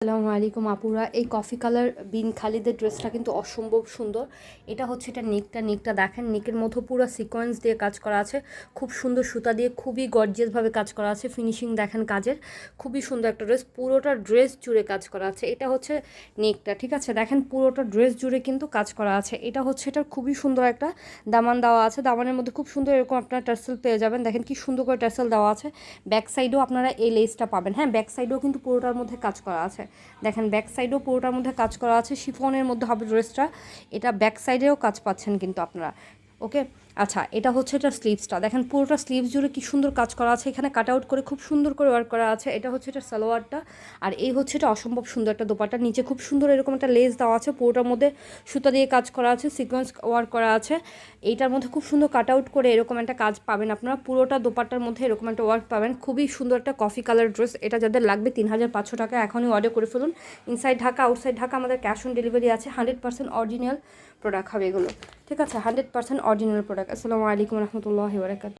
আসসালামু আলাইকুম আপুরা। এই কফি কালার বিন খালিদের ড্রেসটা কিন্তু অসম্ভব সুন্দর। এটা হচ্ছে এটা নেকটা দেখেন, নেকের মধ্যে পুরো সিকোয়েন্স দিয়ে কাজ করা আছে, খুব সুন্দর সুতা দিয়ে খুবই গর্জিয়াসভাবে কাজ করা আছে। ফিনিশিং দেখেন কাজের, খুবই সুন্দর একটা ড্রেস, পুরোটা ড্রেস জুড়ে কাজ করা আছে। এটা হচ্ছে নেকটা, ঠিক আছে, দেখেন পুরোটা ড্রেস জুড়ে কিন্তু কাজ করা আছে। এটা হচ্ছে এটার খুবই সুন্দর একটা দামান দেওয়া আছে, দামানের মধ্যে খুব সুন্দর এরকম আপনারা টার্সেল পেয়ে যাবেন। দেখেন কি সুন্দর করে টার্সেল দেওয়া আছে। ব্যাক সাইডেও আপনারা এই লেসটা পাবেন। হ্যাঁ, ব্যাক সাইডেও কিন্তু পুরোটার মধ্যে কাজ করা আছে। দেখেন ব্যাক সাইডেও পুরোটার মধ্যে কাজ করা আছে, শিফনের মধ্যে হবে ড্রেসটা। এটা ব্যাক সাইডেও কাজ পাচ্ছেন কিন্তু আপনারা। ওকে, আচ্ছা, এটা হচ্ছে এটা স্লিভসটা, দেখেন পুরোটা স্লিভস জুড়ে কি সুন্দর কাজ করা আছে, এখানে কাট আউট করে খুব সুন্দর করে ওয়ার্ক করা আছে। এটা হচ্ছে এটা সালোয়ারটা, আর এই হচ্ছে এটা অসম্ভব সুন্দর একটা দোপাট্টা। নিচে খুব সুন্দর এরকম একটা লেস দেওয়া আছে, পুরোটার মধ্যে সুতা দিয়ে কাজ করা আছে, সিকোয়েন্স ওয়ার্ক করা আছে। এইটার মধ্যে খুব সুন্দর কাট আউট করে এরকম একটা কাজ পাবেন আপনারা, পুরোটা দোপাট্টার মধ্যে এরকম একটা ওয়ার্ক পাবেন। খুবই সুন্দর একটা কফি কালার ড্রেস। এটা যাদের লাগবে 3500 টাকা, এখনই অর্ডার করে ফেলুন। ইনসাইড ঢাকা আউটসাইড ঢাকা আমাদের ক্যাশ অন ডেলিভারি আছে। 100% অরিজিনাল প্রোডাক্ট হবে এগুলো, ঠিক আছে, 100% অরিজিনাল প্রোডাক্ট। আসসালামু আলাইকুম রহমতুল্লাহি ওয়া বারাকাতুহু।